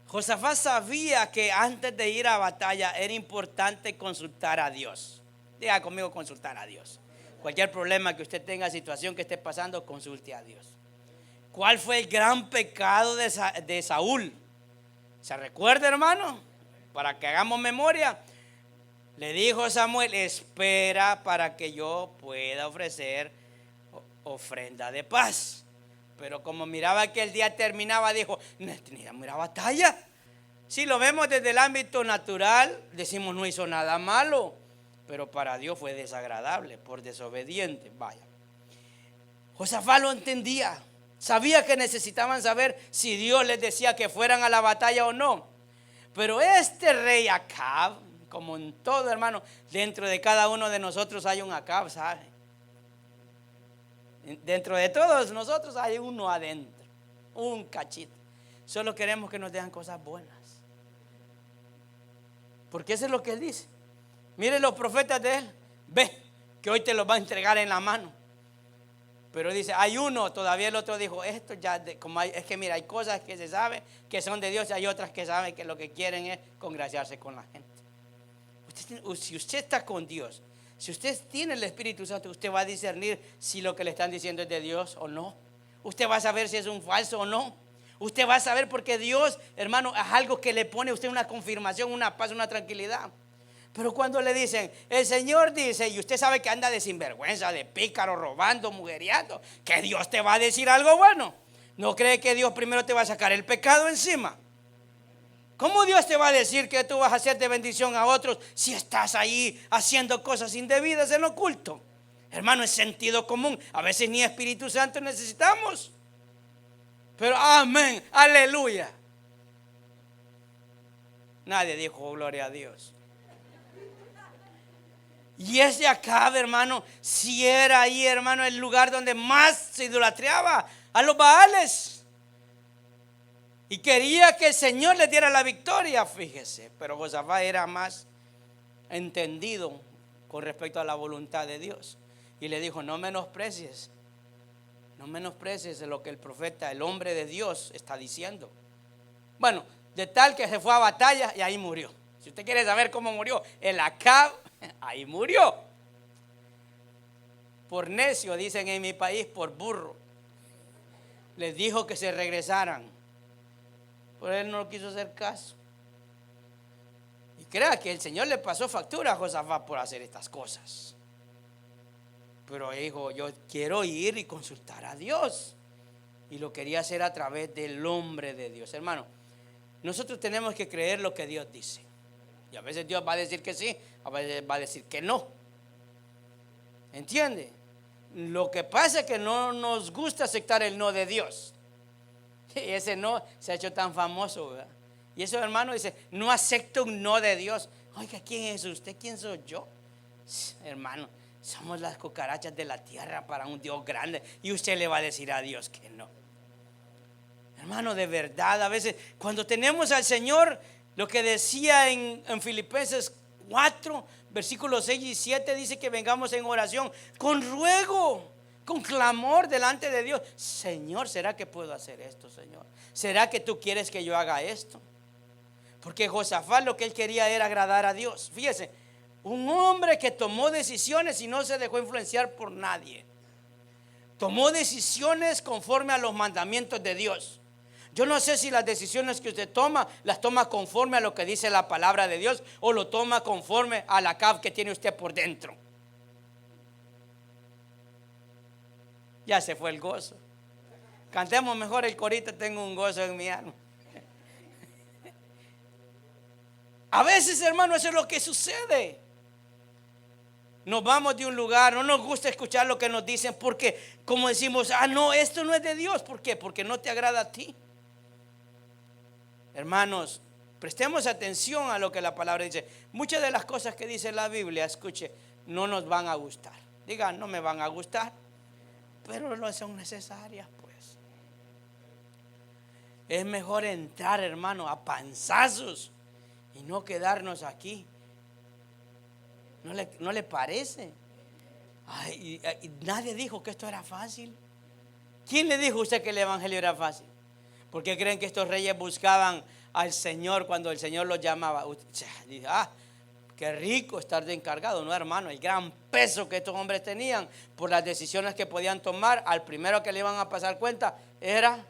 Josafat sabía que antes de ir a batalla era importante consultar a Dios. Diga conmigo, consultar a Dios. Cualquier problema que usted tenga, situación que esté pasando, consulte a Dios. ¿Cuál fue el gran pecado de Saúl? ¿Se recuerda, hermano? Para que hagamos memoria. Le dijo Samuel, espera para que yo pueda ofrecer ofrenda de paz. Pero como miraba que el día terminaba, dijo, necesitamos ir a batalla. Si lo vemos desde el ámbito natural, decimos no hizo nada malo, pero para Dios fue desagradable, por desobediente. Vaya. Josafat lo entendía, sabía que necesitaban saber si Dios les decía que fueran a la batalla o no. Pero este rey Acab, como en todo, hermano, dentro de cada uno de nosotros hay un Acab, ¿sabe? Dentro de todos nosotros hay uno adentro, un cachito. Solo queremos que nos dejan cosas buenas, porque eso es lo que él dice. Mire los profetas de él, ve que hoy te los va a entregar en la mano. Pero dice, hay uno, todavía el otro dijo, esto ya, es que mira, hay cosas que se sabe que son de Dios y hay otras que saben que lo que quieren es congraciarse con la gente. Si usted está con Dios, si usted tiene el Espíritu Santo, usted va a discernir si lo que le están diciendo es de Dios o no. Usted va a saber si es un falso o no. Usted va a saber porque Dios, hermano, es algo que le pone a usted una confirmación, una paz, una tranquilidad. Pero cuando le dicen, el Señor dice, y usted sabe que anda de sinvergüenza, de pícaro, robando, mujeriando, que Dios te va a decir algo bueno. ¿No cree que Dios primero te va a sacar el pecado encima? ¿Cómo Dios te va a decir que tú vas a hacer de bendición a otros si estás ahí haciendo cosas indebidas en lo oculto? Hermano, es sentido común. A veces ni Espíritu Santo necesitamos. Pero amén, aleluya. Nadie dijo gloria a Dios. Y ese Acab, hermano, si era ahí, hermano, el lugar donde más se idolatraba a los Baales. Y quería que el Señor le diera la victoria, fíjese. Pero Josafat era más entendido con respecto a la voluntad de Dios. Y le dijo, no menosprecies lo que el profeta, el hombre de Dios, está diciendo. Bueno, de tal que se fue a batalla y ahí murió. Si usted quiere saber cómo murió, el Acab, ahí murió. Por necio, dicen en mi país, por burro. Les dijo que se regresaran. Pero él no quiso hacer caso. Y crea que el Señor le pasó factura a Josafat por hacer estas cosas. Pero dijo, yo quiero ir y consultar a Dios. Y lo quería hacer a través del hombre de Dios. Hermano, nosotros tenemos que creer lo que Dios dice. Y a veces Dios va a decir que sí, a veces va a decir que no. ¿Entiende? Lo que pasa es que no nos gusta aceptar el no de Dios. Y ese no se ha hecho tan famoso, ¿verdad? Y eso, hermano, dice, no acepto un no de Dios. Oiga, ¿quién es usted? ¿Quién soy yo? Hermano, somos las cucarachas de la tierra para un Dios grande. Y usted le va a decir a Dios que no. Hermano, de verdad, a veces cuando tenemos al Señor, lo que decía en Filipenses 4, versículos 6 y 7, dice que vengamos en oración con ruego, con clamor delante de Dios. Señor, ¿será que puedo hacer esto, Señor? ¿Será que tú quieres que yo haga esto? Porque Josafat lo que él quería era agradar a Dios. Fíjese, un hombre que tomó decisiones y no se dejó influenciar por nadie. Tomó decisiones conforme a los mandamientos de Dios. Yo no sé si las decisiones que usted toma, las toma conforme a lo que dice la palabra de Dios o lo toma conforme a la Acab que tiene usted por dentro. Ya se fue el gozo. Cantemos mejor el corito, tengo un gozo en mi alma. A veces, hermano, eso es lo que sucede. Nos vamos de un lugar, no nos gusta escuchar lo que nos dicen porque como decimos, no, esto no es de Dios. ¿Por qué? Porque no te agrada a ti. Hermanos, prestemos atención a lo que la palabra dice. Muchas de las cosas que dice la Biblia, escuche, no nos van a gustar. Digan, no me van a gustar, pero no son necesarias, pues. Es mejor entrar, hermano, a panzazos y no quedarnos aquí. ¿No le parece? Y nadie dijo que esto era fácil. ¿Quién le dijo a usted que el evangelio era fácil? ¿Por qué creen que estos reyes buscaban al Señor cuando el Señor los llamaba? Dice, qué rico estar de encargado, ¿no, hermano? El gran peso que estos hombres tenían por las decisiones que podían tomar, al primero que le iban a pasar cuenta era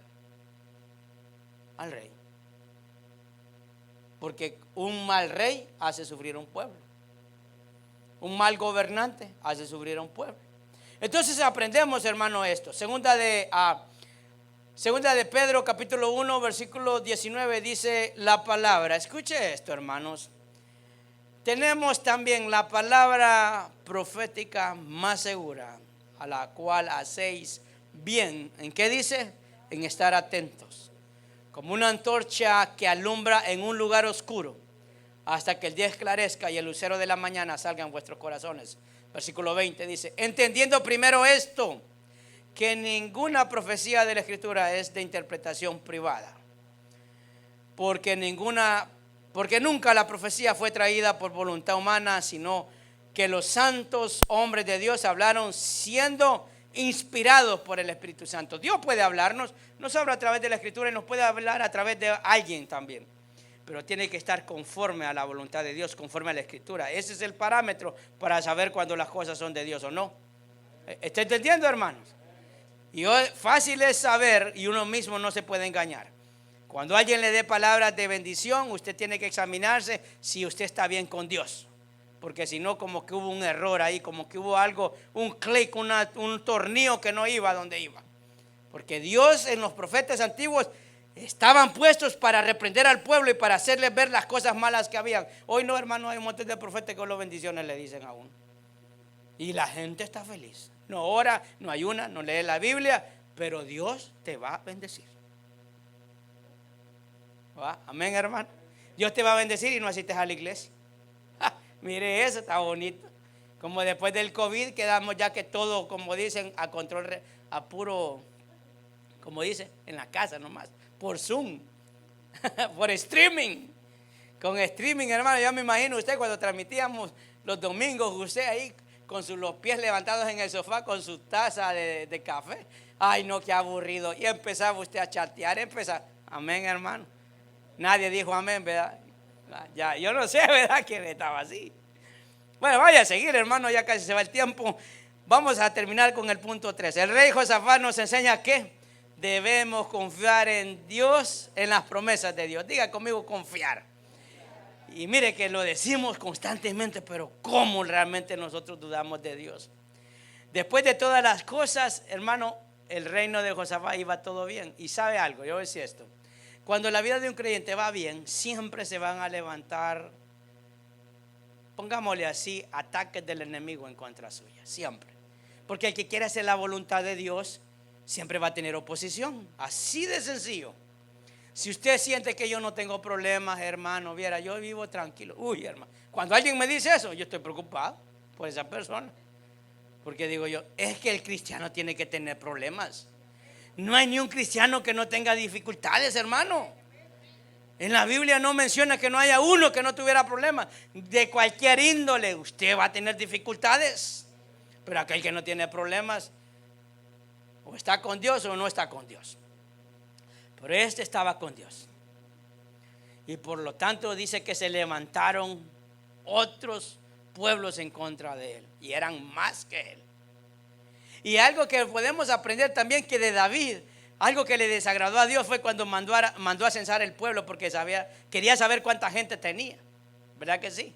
al rey. Porque un mal rey hace sufrir a un pueblo. Un mal gobernante hace sufrir a un pueblo. Entonces aprendemos, hermano, esto. Segunda de Pedro, capítulo 1, versículo 19, dice la palabra. Escuche esto, hermanos. Tenemos también la palabra profética más segura, a la cual hacéis bien. ¿En qué dice? En estar atentos. Como una antorcha que alumbra en un lugar oscuro, hasta que el día esclarezca y el lucero de la mañana salga en vuestros corazones. Versículo 20 dice, entendiendo primero esto, que ninguna profecía de la Escritura es de interpretación privada, porque nunca la profecía fue traída por voluntad humana, sino que los santos hombres de Dios hablaron siendo inspirados por el Espíritu Santo. Dios puede hablarnos, nos habla a través de la Escritura y nos puede hablar a través de alguien también, pero tiene que estar conforme a la voluntad de Dios, conforme a la Escritura. Ese es el parámetro para saber cuando las cosas son de Dios o no. ¿Está entendiendo, hermanos? Y fácil es saber, y uno mismo no se puede engañar. Cuando alguien le dé palabras de bendición, usted tiene que examinarse si usted está bien con Dios. Porque si no, como que hubo un error ahí, como que hubo algo, un clic, un tornillo que no iba donde iba. Porque Dios en los profetas antiguos estaban puestos para reprender al pueblo y para hacerles ver las cosas malas que habían. Hoy no, hermano, hay un montón de profetas que las bendiciones le dicen a uno. Y la gente está feliz. No ora, no ayuna, no lee la Biblia, pero Dios te va a bendecir. ¿Va? Amén, hermano. Dios te va a bendecir y no asistes a la iglesia. Mire eso, está bonito. Como después del COVID quedamos ya que todo, como dicen, a control, a puro, como dice, en la casa nomás, por Zoom, por streaming. Con streaming, hermano, yo me imagino usted cuando transmitíamos los domingos, usted ahí con los pies levantados en el sofá con su taza de café. Ay, no, qué aburrido. Y empezaba usted a chatear, amén, hermano. Nadie dijo amén, ¿verdad? Ya, yo no sé, ¿verdad? Quién estaba así. Bueno, vaya a seguir, hermano, ya casi se va el tiempo. Vamos a terminar con el punto 3. El rey Josafat nos enseña que debemos confiar en Dios, en las promesas de Dios. Diga conmigo, confiar. Y mire que lo decimos constantemente, pero ¿cómo realmente nosotros dudamos de Dios? Después de todas las cosas, hermano, el reino de Josafat iba todo bien. Y sabe algo, yo voy a decir esto. Cuando la vida de un creyente va bien, siempre se van a levantar, pongámosle así, ataques del enemigo en contra suya, siempre. Porque el que quiere hacer la voluntad de Dios siempre va a tener oposición, así de sencillo. Si usted siente que yo no tengo problemas, hermano, viera, yo vivo tranquilo. Uy, hermano, cuando alguien me dice eso, yo estoy preocupado por esa persona. Porque digo yo, es que el cristiano tiene que tener problemas. No hay ni un cristiano que no tenga dificultades, hermano. En la Biblia no menciona que no haya uno que no tuviera problemas. De cualquier índole, usted va a tener dificultades. Pero aquel que no tiene problemas, o está con Dios o no está con Dios. Pero este estaba con Dios. Y por lo tanto dice que se levantaron otros pueblos en contra de él. Y eran más que él. Y algo que podemos aprender también que de David, algo que le desagradó a Dios fue cuando mandó a censar el pueblo porque quería saber cuánta gente tenía. ¿Verdad que sí?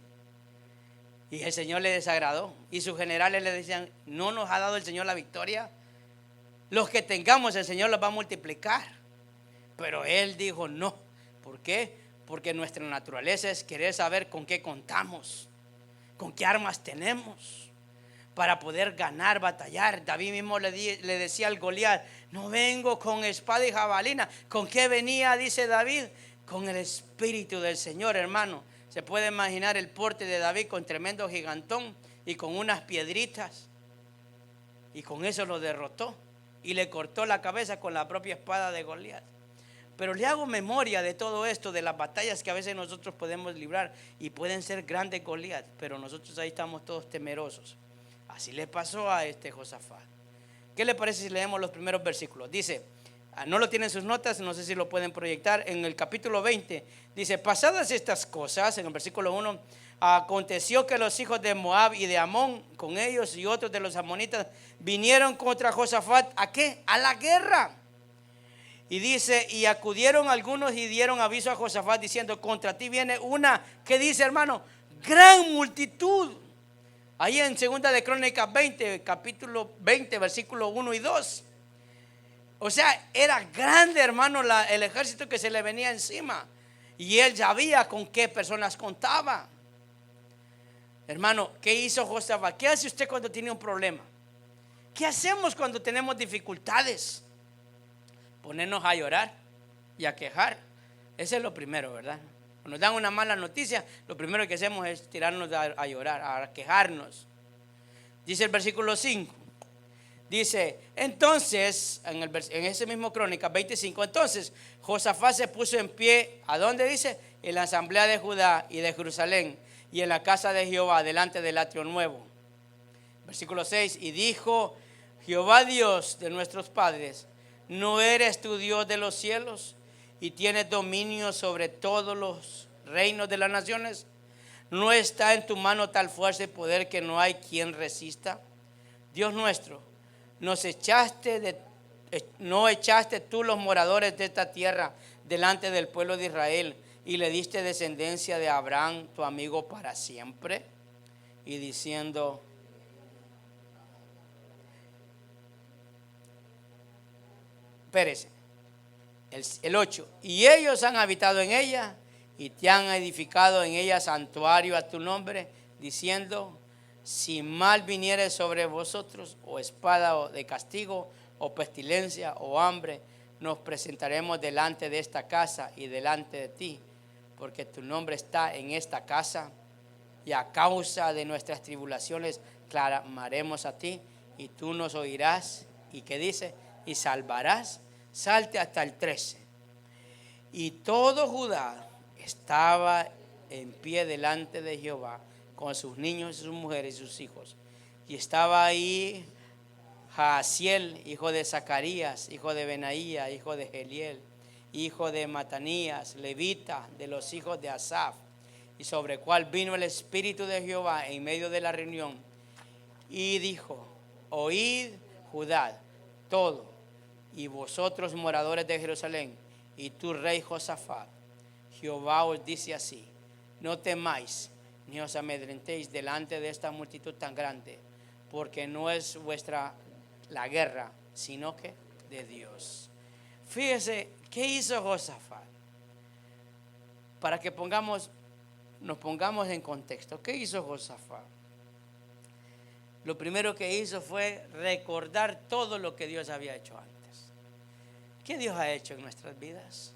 Y el Señor le desagradó. Y sus generales le decían, ¿no nos ha dado el Señor la victoria? Los que tengamos el Señor los va a multiplicar. Pero él dijo no. ¿Por qué? Porque nuestra naturaleza es querer saber con qué contamos, con qué armas tenemos para poder ganar, batallar. David mismo le decía al Goliat, no vengo con espada y jabalina. ¿Con qué venía? Dice David, con el Espíritu del Señor, hermano. Se puede imaginar el porte de David con tremendo gigantón y con unas piedritas. Y con eso lo derrotó y le cortó la cabeza con la propia espada de Goliat. Pero le hago memoria de todo esto, de las batallas que a veces nosotros podemos librar y pueden ser grandes Goliat, pero nosotros ahí estamos todos temerosos. Así le pasó a este Josafat. ¿Qué le parece si leemos los primeros versículos? Dice, no lo tienen sus notas, no sé si lo pueden proyectar. En el capítulo 20 dice, pasadas estas cosas, en el versículo 1, aconteció que los hijos de Moab y de Amón, con ellos y otros de los amonitas, vinieron contra Josafat. ¿A qué? A la guerra. Y dice, y acudieron algunos y dieron aviso a Josafat diciendo, contra ti viene una, ¿qué dice, hermano? Gran multitud. Ahí en 2 de Crónicas 20, capítulo 20, versículo 1 y 2. O sea, era grande, hermano, el ejército que se le venía encima. Y él sabía con qué personas contaba. Hermano, ¿qué hizo Josafat? ¿Qué hace usted cuando tiene un problema? ¿Qué hacemos cuando tenemos dificultades? Ponernos a llorar y a quejar. Ese es lo primero, ¿verdad? Cuando nos dan una mala noticia, lo primero que hacemos es tirarnos a llorar, a quejarnos. Dice el versículo 5. Dice, entonces, en ese mismo Crónica 25, entonces Josafat se puso en pie, ¿a dónde dice? En la asamblea de Judá y de Jerusalén y en la casa de Jehová, delante del atrio nuevo. Versículo 6, y dijo, Jehová Dios de nuestros padres, ¿no eres tú Dios de los cielos y tienes dominio sobre todos los reinos de las naciones? ¿No está en tu mano tal fuerza y poder que no hay quien resista? Dios nuestro, no echaste tú los moradores de esta tierra delante del pueblo de Israel y le diste descendencia de Abraham, tu amigo, para siempre. Y diciendo, espérese, el 8. Y ellos han habitado en ella y te han edificado en ella santuario a tu nombre, diciendo: si mal viniere sobre vosotros, o espada o de castigo, o pestilencia, o hambre, nos presentaremos delante de esta casa y delante de ti, porque tu nombre está en esta casa, y a causa de nuestras tribulaciones clamaremos a ti, y tú nos oirás. ¿Y qué dice? Y salvarás. Salte hasta el 13. Y todo Judá estaba en pie delante de Jehová, con sus niños y sus mujeres y sus hijos. Y estaba ahí Jaasiel, hijo de Zacarías, hijo de Benaía, hijo de Geliel, hijo de Matanías, levita, de los hijos de Asaf, y sobre el cual vino el Espíritu de Jehová en medio de la reunión. Y dijo: oíd, Judá, todo, y vosotros moradores de Jerusalén, y tú, rey Josafat, Jehová os dice así: no temáis ni os amedrentéis delante de esta multitud tan grande, porque no es vuestra la guerra, sino que de Dios. Fíjese, ¿qué hizo Josafat? Para que nos pongamos en contexto. ¿Qué hizo Josafat? Lo primero que hizo fue recordar todo lo que Dios había hecho antes. ¿Qué Dios ha hecho en nuestras vidas?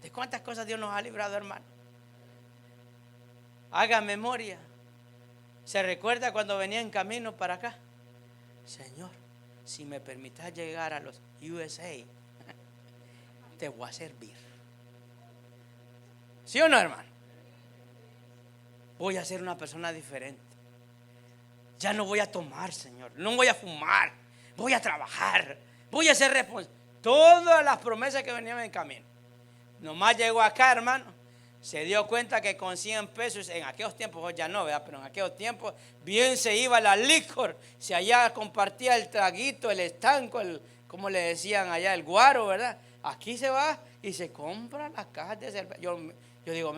¿De cuántas cosas Dios nos ha librado, hermano? Haga memoria. ¿Se recuerda cuando venía en camino para acá? Señor, si me permitas llegar a los USA, te voy a servir. ¿Sí o no, hermano? Voy a ser una persona diferente. Ya no voy a tomar, Señor. No voy a fumar. Voy a trabajar. Voy a ser responsable. Todas las promesas que venían en camino. Nomás llegó acá, hermano. Se dio cuenta que con 100 pesos, en aquellos tiempos, hoy ya no, ¿verdad? Pero en aquellos tiempos, bien se iba la licor. Si allá compartía el traguito, el estanco, como le decían allá, el guaro, ¿verdad? Aquí se va y se compra las cajas de cerveza. Yo digo,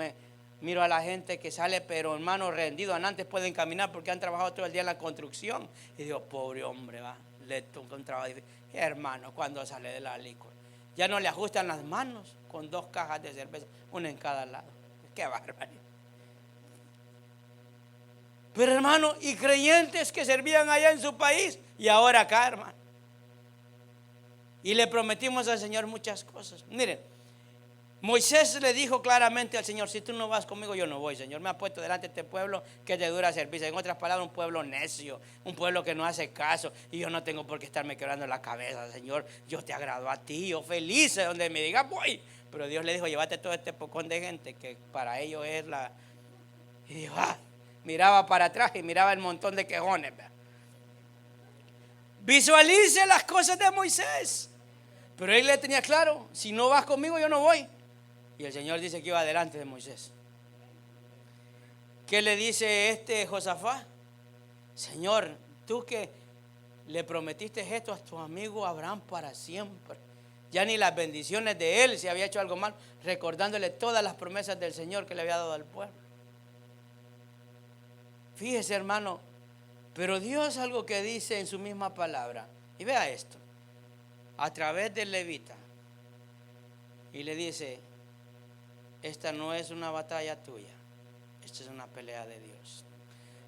miro a la gente que sale, pero hermano, rendido. Antes pueden caminar porque han trabajado todo el día en la construcción. Y digo, pobre hombre, va, le toca un trabajo difícil. Hermano, cuando sale de la licor, ya no le ajustan las manos con 2 cajas de cerveza, una en cada lado. Qué barbaridad. Pero hermano, y creyentes que servían allá en su país y ahora acá, hermano. Y le prometimos al Señor muchas cosas. Miren, Moisés le dijo claramente al Señor: si tú no vas conmigo, yo no voy, Señor. Me ha puesto delante de este pueblo que te dura servicio. En otras palabras, un pueblo necio, un pueblo que no hace caso. Y yo no tengo por qué estarme quebrando la cabeza, Señor. Yo te agrado a ti, yo feliz de donde me diga voy. Pero Dios le dijo: llévate todo este pocón de gente que para ellos es la... Y dijo, miraba para atrás y miraba el montón de quejones. Visualice las cosas de Moisés. Pero él le tenía claro: si no vas conmigo, yo no voy. Y el Señor dice que iba delante de Moisés. ¿Qué le dice Josafat? Señor, tú que le prometiste esto a tu amigo Abraham para siempre. Ya ni las bendiciones de él, si había hecho algo mal, recordándole todas las promesas del Señor que le había dado al pueblo. Fíjese, hermano, pero Dios algo que dice en su misma palabra. Y vea esto, a través del levita. Y le dice: esta no es una batalla tuya, esta es una pelea de Dios.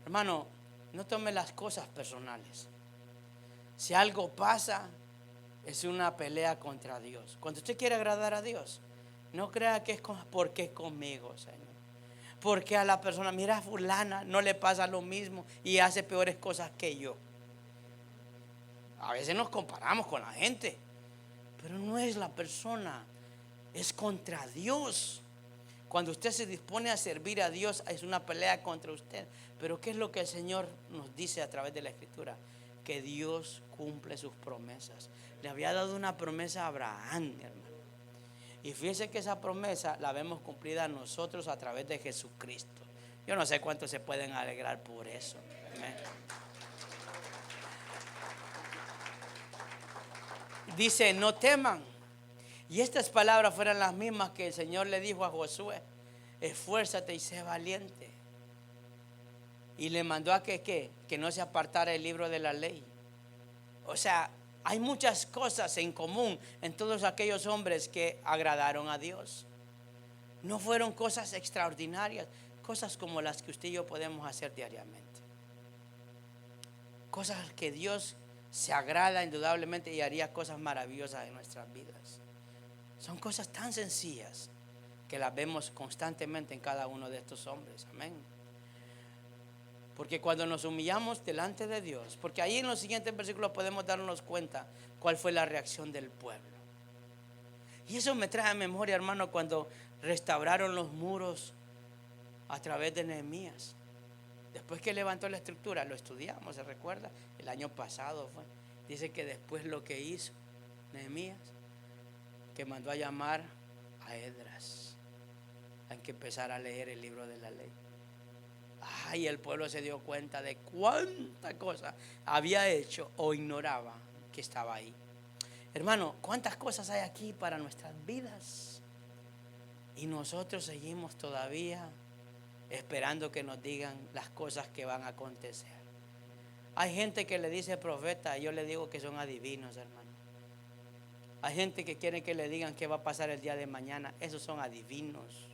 Hermano, no tome las cosas personales. Si algo pasa, es una pelea contra Dios. Cuando usted quiere agradar a Dios, no crea que es porque es conmigo, Señor. Porque a la persona, mira, a fulana no le pasa lo mismo y hace peores cosas que yo. A veces nos comparamos con la gente, pero no es la persona, es contra Dios. Cuando usted se dispone a servir a Dios, es una pelea contra usted. Pero ¿qué es lo que el Señor nos dice a través de la Escritura? Que Dios cumple sus promesas. Le había dado una promesa a Abraham, hermano. Y fíjese que esa promesa la vemos cumplida nosotros a través de Jesucristo. Yo no sé cuántos se pueden alegrar por eso. Amén. Dice: no teman. Y estas palabras fueron las mismas que el Señor le dijo a Josué: esfuérzate y sé valiente. Y le mandó a que no se apartara el libro de la ley. O sea, Hay muchas cosas en común en todos aquellos hombres que agradaron a Dios. No fueron cosas extraordinarias, cosas como las que usted y yo podemos hacer diariamente. Cosas que Dios se agrada indudablemente y haría cosas maravillosas en nuestras vidas. Son cosas tan sencillas que las vemos constantemente en cada uno de estos hombres. Amén. Porque cuando nos humillamos delante de Dios, porque ahí en los siguientes versículos podemos darnos cuenta cuál fue la reacción del pueblo. Y eso me trae a memoria, hermano, cuando restauraron los muros a través de Nehemías. Después que levantó la estructura, lo estudiamos, ¿se recuerda? El año pasado fue. Dice que después lo que hizo Nehemías, que mandó a llamar a Esdras, hay que empezar a leer el libro de la ley. Ay, el pueblo se dio cuenta de cuánta cosa había hecho o ignoraba que estaba ahí. Hermano, cuántas cosas hay aquí para nuestras vidas y nosotros seguimos todavía esperando que nos digan las cosas que van a acontecer. Hay gente que le dice profeta, yo le digo que son adivinos, hermano. Hay gente que quiere que le digan qué va a pasar el día de mañana. Esos son adivinos.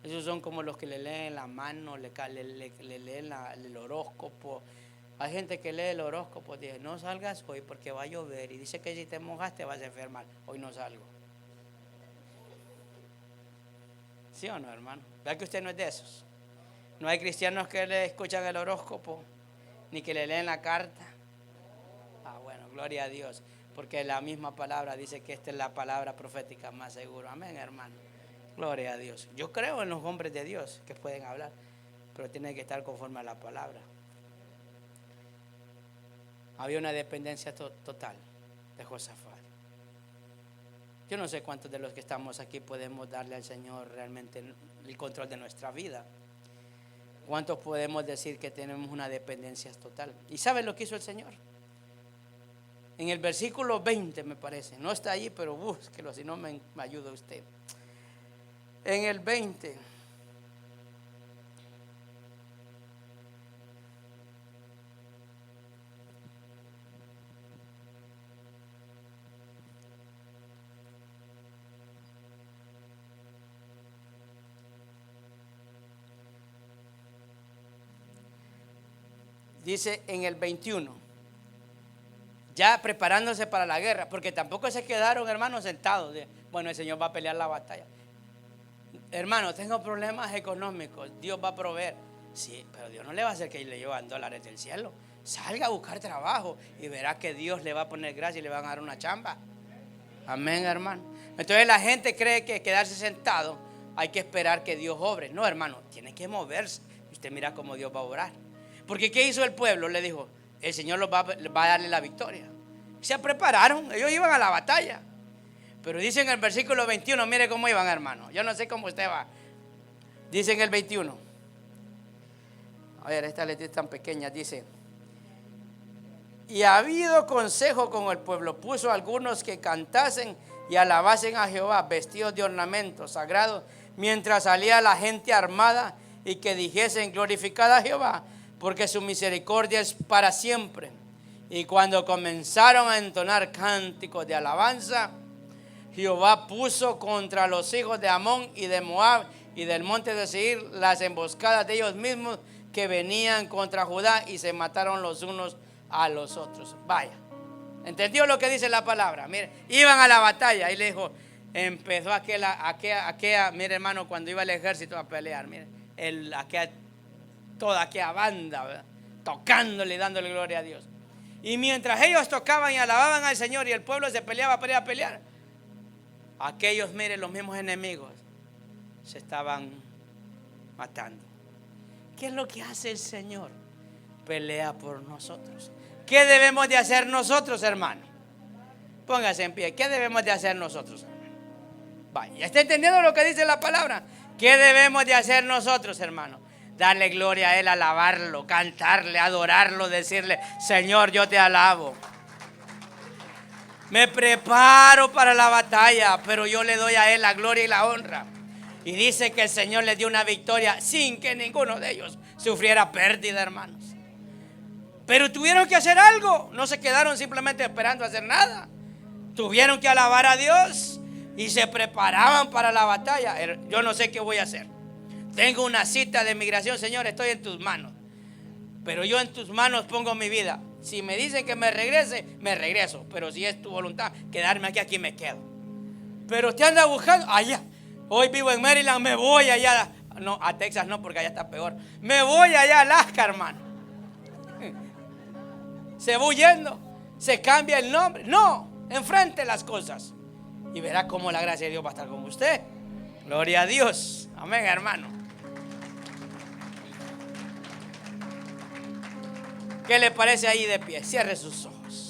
Esos son como los que le leen la mano, le leen el horóscopo. Hay gente que lee el horóscopo y dice, no salgas hoy porque va a llover. Y dice que si te mojaste vas a enfermar. Hoy no salgo. ¿Sí o no, hermano? ¿Verdad que usted no es de esos? No hay cristianos que le escuchan el horóscopo, ni que le leen la carta. Bueno, gloria a Dios. Porque la misma palabra dice que esta es la palabra profética más segura. Amén, hermano. Gloria a Dios. Yo creo en los hombres de Dios que pueden hablar, pero tienen que estar conforme a la palabra. Había una dependencia total de Josafat. Yo no sé cuántos de los que estamos aquí podemos darle al Señor realmente el control de nuestra vida. ¿Cuántos podemos decir que tenemos una dependencia total? ¿Y saben lo que hizo el Señor? En el versículo 20 me parece, no está allí, pero búsquelo, si no me ayuda usted. En el 20. Dice en el 21, ya preparándose para la guerra, porque tampoco se quedaron, hermanos, sentados. Bueno, el Señor va a pelear la batalla. Hermano, tengo problemas económicos, Dios va a proveer. Sí, pero Dios no le va a hacer que le llevan dólares del cielo. Salga a buscar trabajo y verá que Dios le va a poner gracia y le van a dar una chamba. Amén, hermano. Entonces la gente cree que quedarse sentado hay que esperar que Dios obre. No, hermano, tiene que moverse. Usted mira cómo Dios va a obrar. Porque ¿qué hizo el pueblo? Le dijo, el Señor va a darle la victoria. Se prepararon, ellos iban a la batalla. Pero dice en el versículo 21, mire cómo iban, hermano. Yo no sé cómo usted va. Dice en el 21. A ver, esta letra es tan pequeña. Dice, y ha habido consejo con el pueblo. Puso a algunos que cantasen y alabasen a Jehová, vestidos de ornamentos sagrados, mientras salía la gente armada, y que dijesen, glorificad a Jehová, porque su misericordia es para siempre. Y cuando comenzaron a entonar cánticos de alabanza, Jehová puso contra los hijos de Amón y de Moab y del monte de Seir las emboscadas de ellos mismos que venían contra Judá, y se mataron los unos a los otros. Vaya, ¿entendió lo que dice la palabra? Mire, iban a la batalla y le dijo, empezó aquella, mire, hermano, cuando iba el ejército a pelear, mire, toda aquella banda, ¿verdad?, tocándole y dándole gloria a Dios. Y mientras ellos tocaban y alababan al Señor y el pueblo se peleaba para ir a pelear, aquellos, mire, los mismos enemigos se estaban matando. ¿Qué es lo que hace el Señor? Pelea por nosotros. ¿Qué debemos de hacer nosotros, hermano? Póngase en pie. ¿Qué debemos de hacer nosotros, hermano? Vaya, ¿está entendiendo lo que dice la palabra? ¿Qué debemos de hacer nosotros, hermano? Darle gloria a Él, alabarlo, cantarle, adorarlo, decirle, Señor, yo te alabo. Me preparo para la batalla, pero yo le doy a Él la gloria y la honra. Y dice que el Señor le dio una victoria sin que ninguno de ellos sufriera pérdida, hermanos. Pero tuvieron que hacer algo. No se quedaron simplemente esperando hacer nada. Tuvieron que alabar a Dios y se preparaban para la batalla. Yo no sé qué voy a hacer. Tengo una cita de migración, Señor, estoy en tus manos. Pero yo en tus manos pongo mi vida. Si me dicen que me regrese, me regreso. Pero si es tu voluntad quedarme aquí me quedo. Pero te anda buscando allá. Hoy vivo en Maryland, me voy allá. No, a Texas no, porque allá está peor. Me voy allá a Alaska, hermano. Se va huyendo, se cambia el nombre. No, enfrente las cosas y verá cómo la gracia de Dios va a estar con usted. Gloria a Dios. Amén, hermano. ¿Qué le parece ahí de pie? Cierre sus ojos.